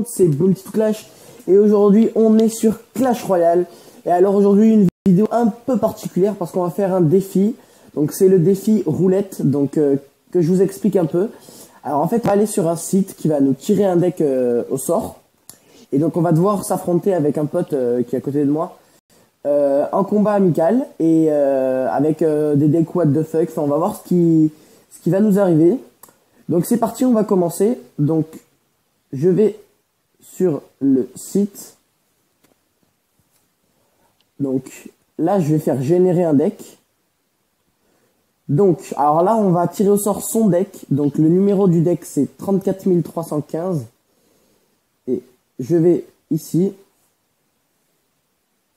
c'est Bounty to Clash et aujourd'hui on est sur Clash Royale. Et alors aujourd'hui une vidéo un peu particulière parce qu'on va faire un défi. Donc c'est le défi roulette, donc que je vous explique un peu. Alors en fait on va aller sur un site qui va nous tirer un deck au sort. Et donc on va devoir s'affronter avec un pote qui est à côté de moi en combat amical et avec des decks what the fuck. Enfin on va voir ce qui va nous arriver. Donc c'est parti, on va commencer. Donc je vais sur le site. Donc là je vais faire générer un deck. Donc alors là on va tirer au sort son deck. Donc le numéro du deck c'est 34 315. Et je vais ici.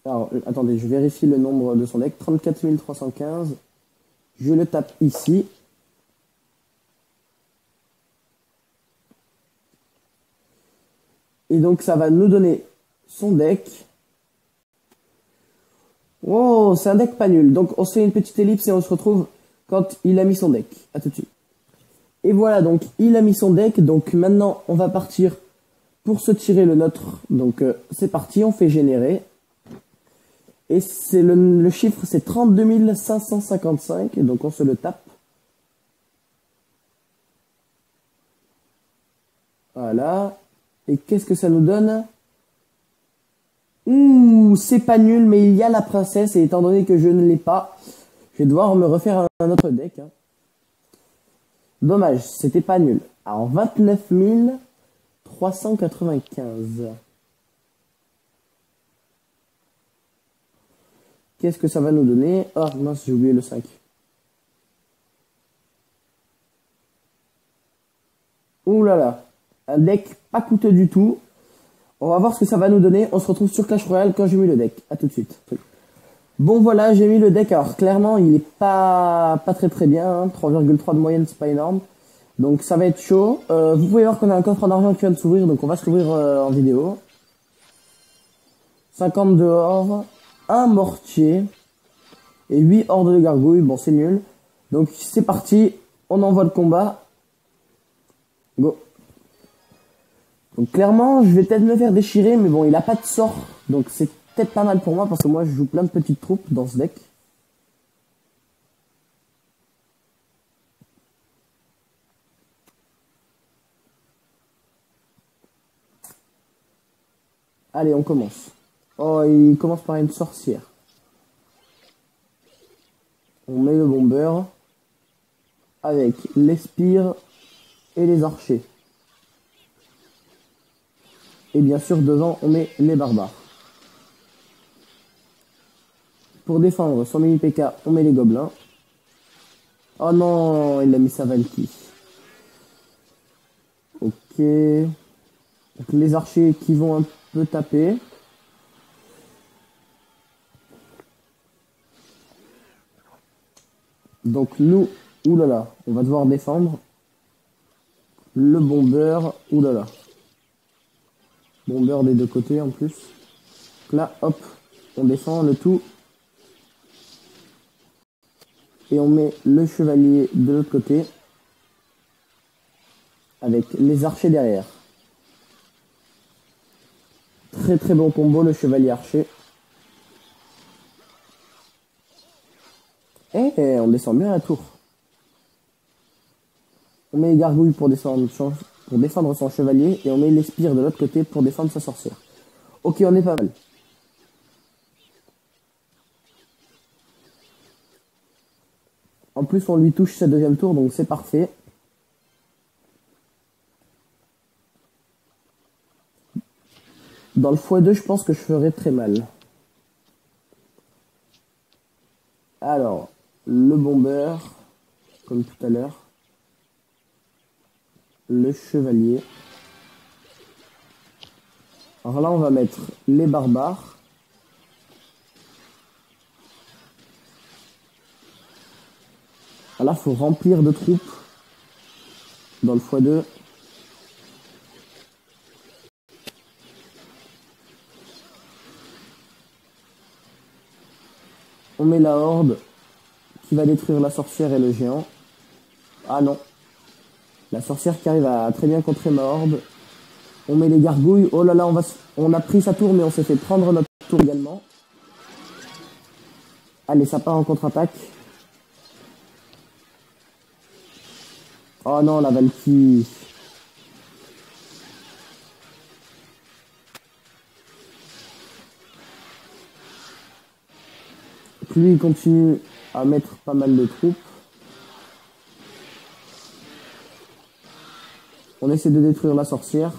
Alors attendez, je vérifie le nombre de son deck. 34 315. Je le tape ici. Et donc ça va nous donner son deck. Oh, c'est un deck pas nul. Donc on se fait une petite ellipse et on se retrouve quand il a mis son deck. À tout de suite. Et voilà, donc il a mis son deck. Donc maintenant on va partir pour se tirer le nôtre. Donc c'est parti, on fait générer. Et c'est le chiffre c'est 32 555. Et donc on se le tape. Voilà. Et qu'est-ce que ça nous donne? Ouh, c'est pas nul, mais il y a la princesse. Et étant donné que je ne l'ai pas, je vais devoir me refaire un autre deck. Hein. Dommage, c'était pas nul. Alors, 29 395. Qu'est-ce que ça va nous donner? Oh mince, j'ai oublié le 5. Ouh là là. Un deck pas coûteux du tout. On va voir ce que ça va nous donner. On se retrouve sur Clash Royale quand j'ai mis le deck. À tout de suite. Bon voilà, j'ai mis le deck. Alors clairement, il est pas très bien. Hein. 3,3 de moyenne, c'est pas énorme. Donc ça va être chaud. Vous pouvez voir qu'on a un coffre en argent qui vient de s'ouvrir. Donc on va se l'ouvrir en vidéo. 50 dehors. Un mortier. Et 8 hordes de gargouilles. Bon, c'est nul. Donc c'est parti. On envoie le combat. Go. Donc clairement, je vais peut-être me faire déchirer, mais bon, il a pas de sort. Donc c'est peut-être pas mal pour moi, parce que moi, je joue plein de petites troupes dans ce deck. Allez, on commence. Oh, il commence par une sorcière. On met le bomber avec les spires et les archers. Et bien sûr, devant, on met les barbares. Pour défendre son mini PK, on met les gobelins. Oh non, il a mis sa Valky. Ok. Donc les archers qui vont un peu taper. Donc nous, oulala, on va devoir défendre. Le bomber, oulala. Bomber des deux côtés en plus. Donc là, hop, on descend le tout. Et on met le chevalier de l'autre côté. Avec les archers derrière. Très bon combo, le chevalier archer. Et on descend bien la tour. On met les gargouilles pour défendre son chevalier. Et on met les spires de l'autre côté pour défendre sa sorcière. Ok, on est pas mal. En plus, on lui touche sa deuxième tour, donc c'est parfait. Dans le x2, je pense que je ferai très mal. Alors, le bomber, comme tout à l'heure. Le chevalier. Alors là, on va mettre les barbares. Alors là, il faut remplir de troupes dans le x2. On met la horde qui va détruire la sorcière et le géant. Ah non. La sorcière qui arrive à très bien contrer ma horde. On met les gargouilles. Oh là là, on a pris sa tour, mais on s'est fait prendre notre tour également. Allez, ça part en contre-attaque. Oh non, la Valkyrie. Lui, il continue à mettre pas mal de troupes. On essaie de détruire la sorcière.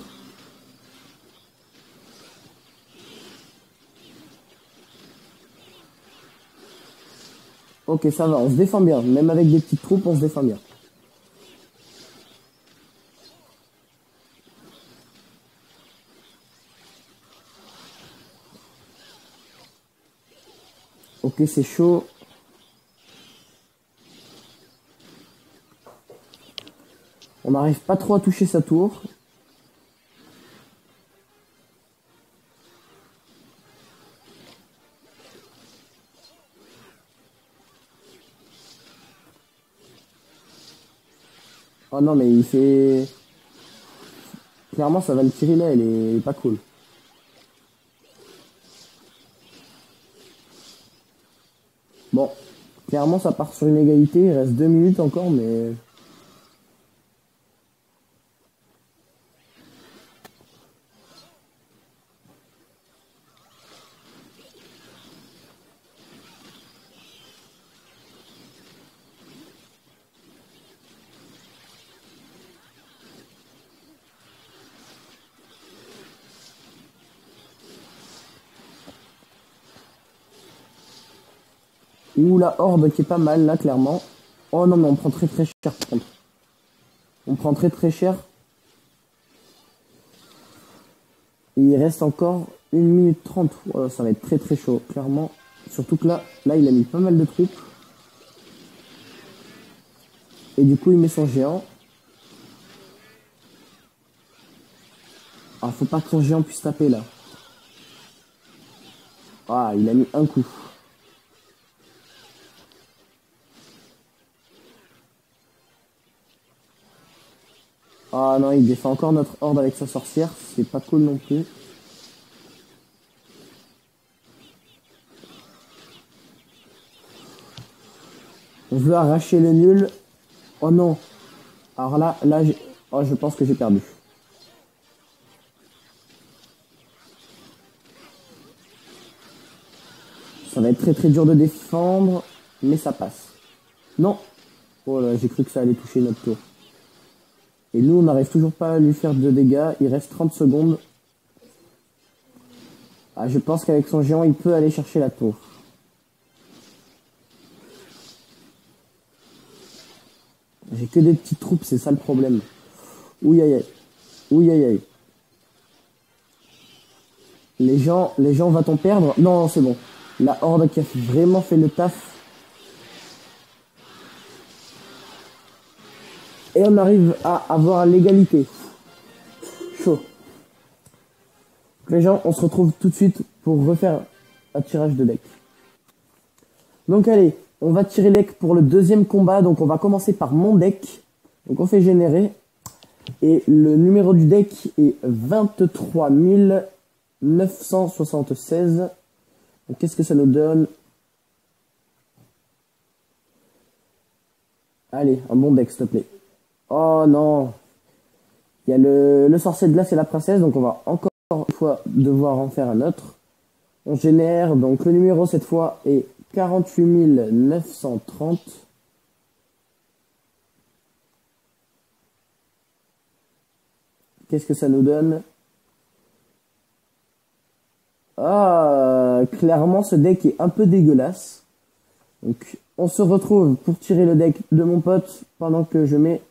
Ok, ça va, on se défend bien. Même avec des petites troupes, on se défend bien. Ok, c'est chaud. On n'arrive pas trop à toucher sa tour. Oh non, mais il fait... Clairement, ça va le tirer là, elle est pas cool. Bon, clairement, ça part sur une égalité. Il reste 2 minutes encore, mais... Ouh, la horde qui est pas mal, là, clairement. Oh non, mais on prend très très cher, par contre. On prend très très cher. Et il reste encore 1 minute 30. Oh, ça va être très très chaud, clairement. Surtout que là, il a mis pas mal de troupes. Et du coup, il met son géant. Ah, faut pas que son géant puisse taper, là. Ah, il a mis un coup. Ah non, il défend encore notre horde avec sa sorcière. C'est pas cool non plus. On veut arracher le nul. Oh non. Alors là, oh, je pense que j'ai perdu. Ça va être très très dur de défendre, mais ça passe. Non. Oh là, j'ai cru que ça allait toucher notre tour. Et nous, on n'arrive toujours pas à lui faire de dégâts. Il reste 30 secondes. Ah, je pense qu'avec son géant, il peut aller chercher la tour. J'ai que des petites troupes, c'est ça le problème. Ouh aïe aïe. Ouh aïe aïe. Les gens va-t-on perdre? Non, c'est bon. La horde qui a vraiment fait le taf. Et on arrive à avoir l'égalité. Chaud. Les gens, on se retrouve tout de suite pour refaire un tirage de deck. Donc allez, on va tirer le deck pour le deuxième combat. Donc on va commencer par mon deck. Donc on fait générer. Et le numéro du deck est 23 976. Donc qu'est-ce que ça nous donne? Allez, un bon deck, s'il te plaît. Oh non. Il y a le sorcier de glace et la princesse. Donc on va encore une fois devoir en faire un autre. On génère. Donc le numéro cette fois est 48 930. Qu'est-ce que ça nous donne? Ah, clairement ce deck est un peu dégueulasse. Donc on se retrouve pour tirer le deck de mon pote pendant que je mets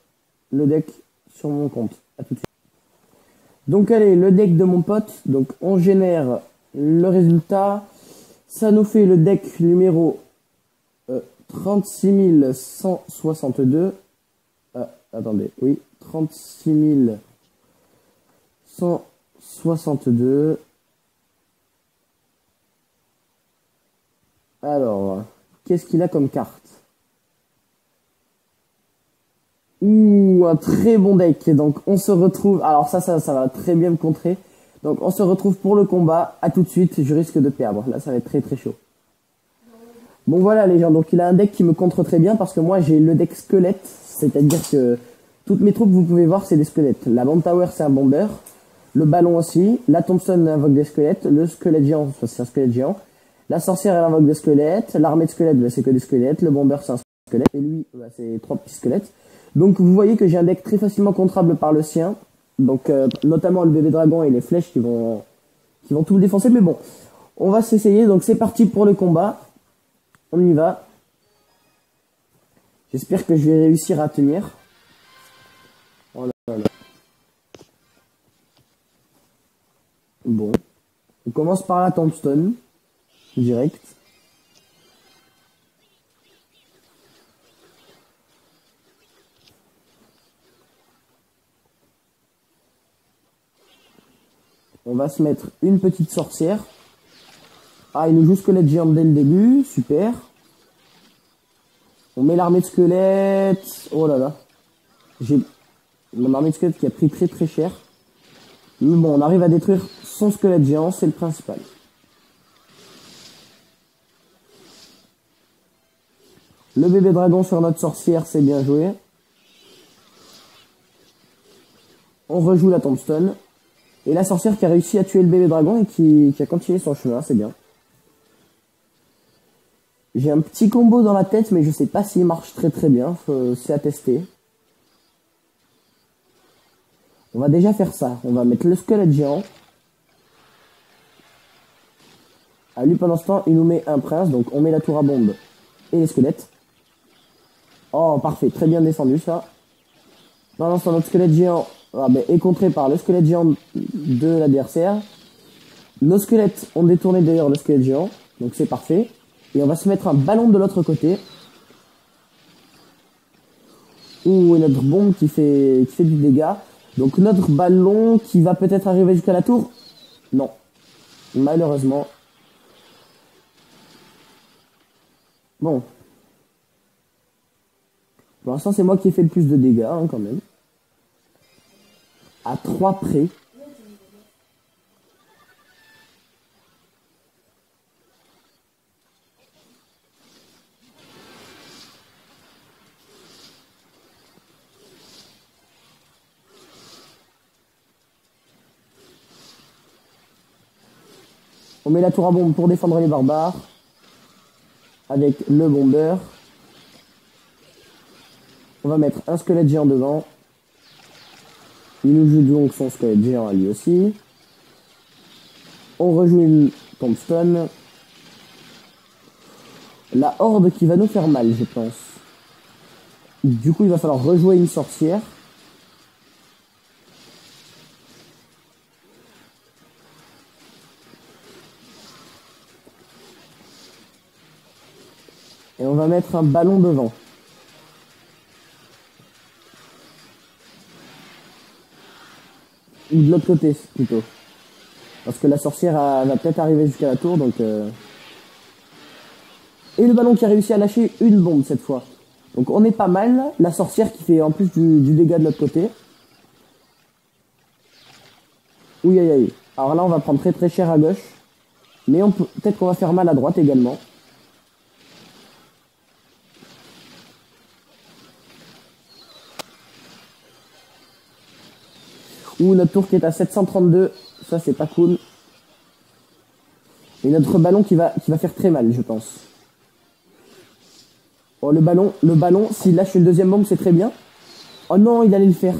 le deck sur mon compte. À tout de suite. Donc allez, le deck de mon pote. Donc on génère le résultat. Ça nous fait le deck numéro 36 162. Attendez, oui, 36 162. Alors, qu'est-ce qu'il a comme carte? Ouh, un très bon deck. Donc on se retrouve. Alors ça va très bien me contrer. Donc on se retrouve pour le combat. À tout de suite. Je risque de perdre. Là, ça va être très très chaud. Bon voilà les gens. Donc il a un deck qui me contre très bien parce que moi j'ai le deck squelette. C'est-à-dire que toutes mes troupes, vous pouvez voir, c'est des squelettes. La bomb tower, c'est un bomber. Le ballon aussi. La Thompson invoque des squelettes. Le squelette géant, c'est un squelette géant. La sorcière, elle invoque des squelettes. L'armée de squelettes, bah, c'est que des squelettes. Le bomber, c'est un squelette. Et lui, bah, c'est 3 petits squelettes. Donc vous voyez que j'ai un deck très facilement contrable par le sien. Donc notamment le bébé dragon et les flèches qui vont tout le défoncer. Mais bon, on va s'essayer. Donc c'est parti pour le combat. On y va. J'espère que je vais réussir à tenir. Oh là là. Bon. On commence par la tombstone. Direct. On va se mettre une petite sorcière. Ah, il nous joue squelette géant dès le début. Super. On met l'armée de squelettes. Oh là là. J'ai mon armée de squelettes qui a pris très très cher. Mais bon, on arrive à détruire son squelette géant, c'est le principal. Le bébé dragon sur notre sorcière, c'est bien joué. On rejoue la tombstone. Et la sorcière qui a réussi à tuer le bébé dragon et qui a continué son chemin, c'est bien. J'ai un petit combo dans la tête, mais je sais pas s'il marche très très bien. C'est à tester. On va déjà faire ça. On va mettre le squelette géant. Ah, lui, pendant ce temps, il nous met un prince. Donc, on met la tour à bombe et les squelettes. Oh, parfait. Très bien descendu, ça. Pendant ce temps, notre squelette géant est contré par le squelette géant de l'adversaire. Nos squelettes ont détourné d'ailleurs le squelette géant. Donc, c'est parfait. Et on va se mettre un ballon de l'autre côté. Ouh, et notre bombe qui fait du dégât. Donc notre ballon qui va peut-être arriver jusqu'à la tour. Non. Malheureusement. Bon. Pour l'instant, c'est moi qui ai fait le plus de dégâts, hein, quand même. À 3 près. On met la tour à bombe pour défendre les barbares. Avec le bomber. On va mettre un squelette géant devant. Il nous joue donc son squelette géant à lui aussi. On rejoue une tombstone. La horde qui va nous faire mal, je pense. Du coup, il va falloir rejouer une sorcière. Et on va mettre un ballon devant. Ou de l'autre côté, plutôt. Parce que la sorcière va peut-être arriver jusqu'à la tour, donc... Et le ballon qui a réussi à lâcher une bombe, cette fois. Donc on est pas mal. La sorcière qui fait en plus du dégât de l'autre côté. Oui, aïe, aïe. Alors là, on va prendre très très cher à gauche. Mais peut-être qu'on va faire mal à droite également. Ouh, notre tour qui est à 732. Ça, c'est pas cool. Et notre ballon qui va faire très mal, je pense. Oh, le ballon, s'il lâche une deuxième bombe, c'est très bien. Oh non, il allait le faire.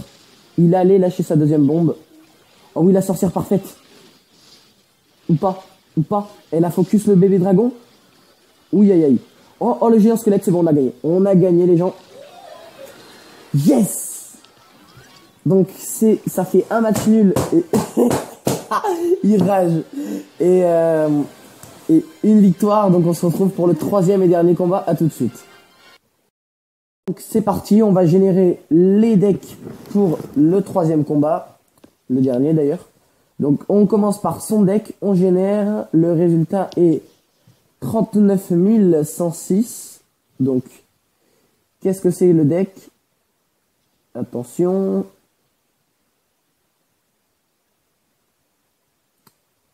Il allait lâcher sa deuxième bombe. Oh oui, la sorcière parfaite. Ou pas. Elle a focus le bébé dragon. Oui, aïe, aïe. Oh, le géant squelette, c'est bon, on a gagné. On a gagné, les gens. Yes! Donc, ça fait un match nul. Et il rage. Et une victoire. Donc, on se retrouve pour le 3e et dernier combat. À tout de suite. Donc, c'est parti. On va générer les decks pour le 3e combat. Le dernier, d'ailleurs. Donc, on commence par son deck. On génère. Le résultat est 39 106. Donc, qu'est-ce que c'est le deck? Attention.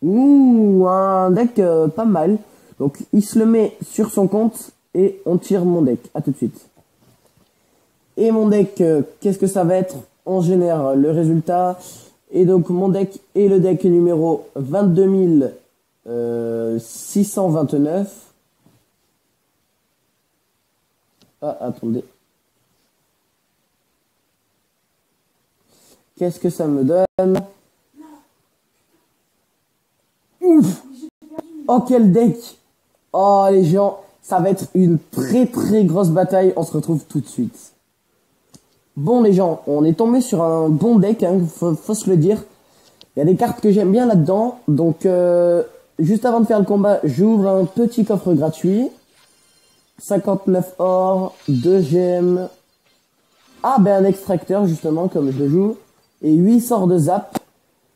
Ouh, un deck pas mal. Donc il se le met sur son compte et on tire mon deck. À tout de suite. Et mon deck, qu'est-ce que ça va être? On génère le résultat. Et donc mon deck est le deck numéro 22629. Ah, attendez. Qu'est-ce que ça me donne? Ouf! Oh, quel deck! Oh, les gens, ça va être une très très grosse bataille. On se retrouve tout de suite. Bon, les gens, on est tombé sur un bon deck, hein, faut se le dire. Il y a des cartes que j'aime bien là-dedans. Donc, juste avant de faire le combat, j'ouvre un petit coffre gratuit. 59 or, 2 gemmes. Ah, ben un extracteur, justement, comme je le joue. Et 8 sorts de zap.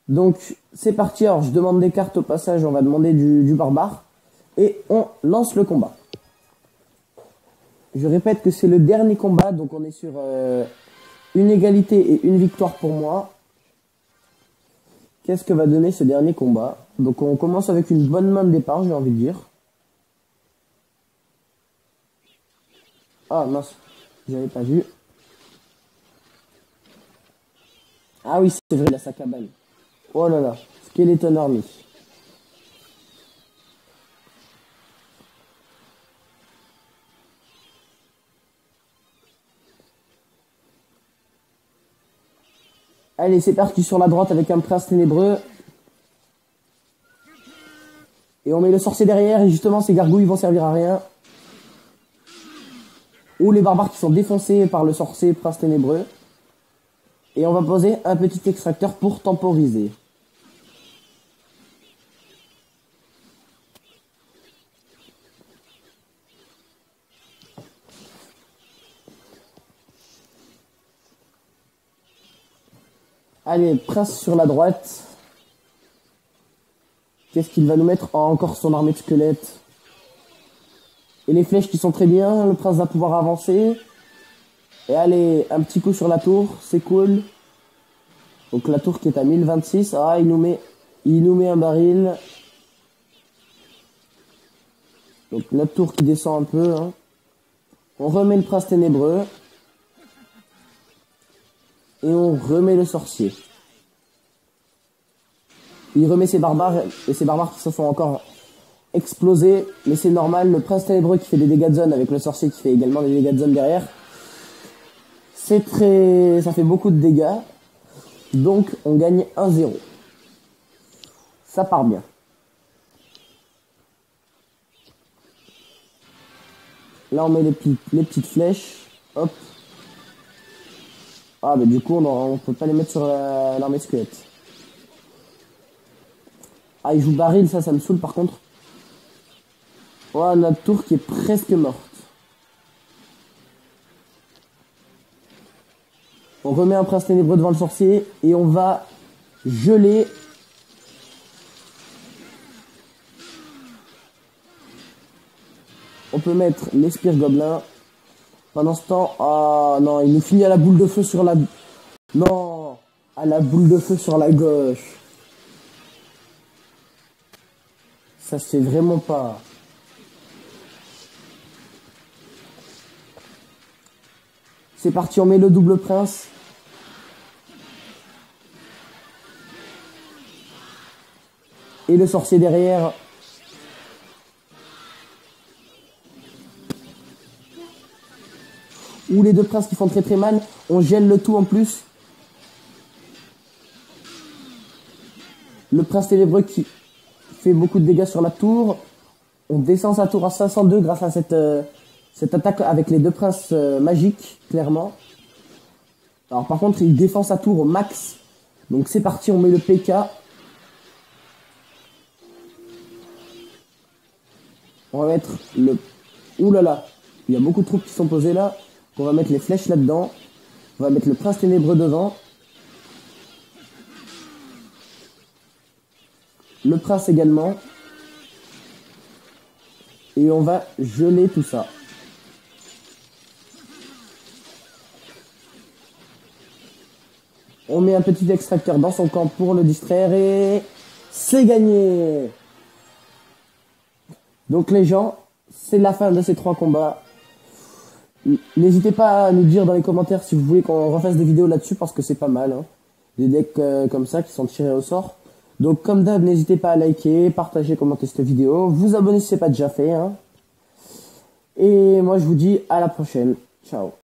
Donc, c'est parti. Alors, je demande des cartes au passage. On va demander du barbare. Et on lance le combat. Je répète que c'est le dernier combat. Donc, on est sur une égalité et une victoire pour moi. Qu'est-ce que va donner ce dernier combat? Donc, on commence avec une bonne main de départ, j'ai envie de dire. Ah, mince. J'avais pas vu. Ah oui, c'est vrai, il a sa cabane. Oh là là. Skeleton Army. Allez, c'est parti sur la droite avec un prince ténébreux. Et on met le sorcier derrière. Et justement, ces gargouilles vont servir à rien. Ou les barbares qui sont défoncés par le sorcier prince ténébreux. Et on va poser un petit extracteur pour temporiser. Allez, prince sur la droite. Qu'est-ce qu'il va nous mettre? Oh, encore son armée de squelettes. Et les flèches qui sont très bien. Le prince va pouvoir avancer. Et allez, un petit coup sur la tour. C'est cool. Donc la tour qui est à 1026. Ah, il nous met un baril. Donc notre tour qui descend un peu. Hein. On remet le prince ténébreux. Et on remet le sorcier. Il remet ses barbares. Et ses barbares qui se sont encore explosés. Mais c'est normal. Le prince ténébreux qui fait des dégâts de zone avec le sorcier qui fait également des dégâts de zone derrière. Ça fait beaucoup de dégâts. Donc on gagne 1-0. Ça part bien. Là on met les petites flèches. Hop. Ah bah du coup on peut pas les mettre sur l'armée de squelette. Ah il joue baril, ça me saoule par contre. Oh notre tour qui est presque morte. On remet un prince ténébreux devant le sorcier et on va geler. On peut mettre les spires gobelins. Pendant ce temps, ah non, il nous finit à la boule de feu sur la... Non, à la boule de feu sur la gauche. Ça se fait vraiment pas. C'est parti, on met le double prince. Et le sorcier derrière. Ou les deux princes qui font très très mal. On gèle le tout en plus. Le prince ténébreux qui fait beaucoup de dégâts sur la tour. On descend sa tour à 502 grâce à cette attaque avec les deux princes magiques, clairement. Alors par contre, il défend sa tour au max. Donc c'est parti, on met le PK. On va mettre le... Ouh là là, il y a beaucoup de troupes qui sont posées là. On va mettre les flèches là-dedans. On va mettre le prince ténébreux devant. Le prince également. Et on va geler tout ça. On met un petit extracteur dans son camp pour le distraire et c'est gagné. Donc les gens, c'est la fin de ces 3 combats. N'hésitez pas à nous dire dans les commentaires si vous voulez qu'on refasse des vidéos là-dessus parce que c'est pas mal. Hein. Des decks comme ça qui sont tirés au sort. Donc comme d'hab, n'hésitez pas à liker, partager, commenter cette vidéo. Vous abonner si c'est pas déjà fait. Hein. Et moi je vous dis à la prochaine. Ciao.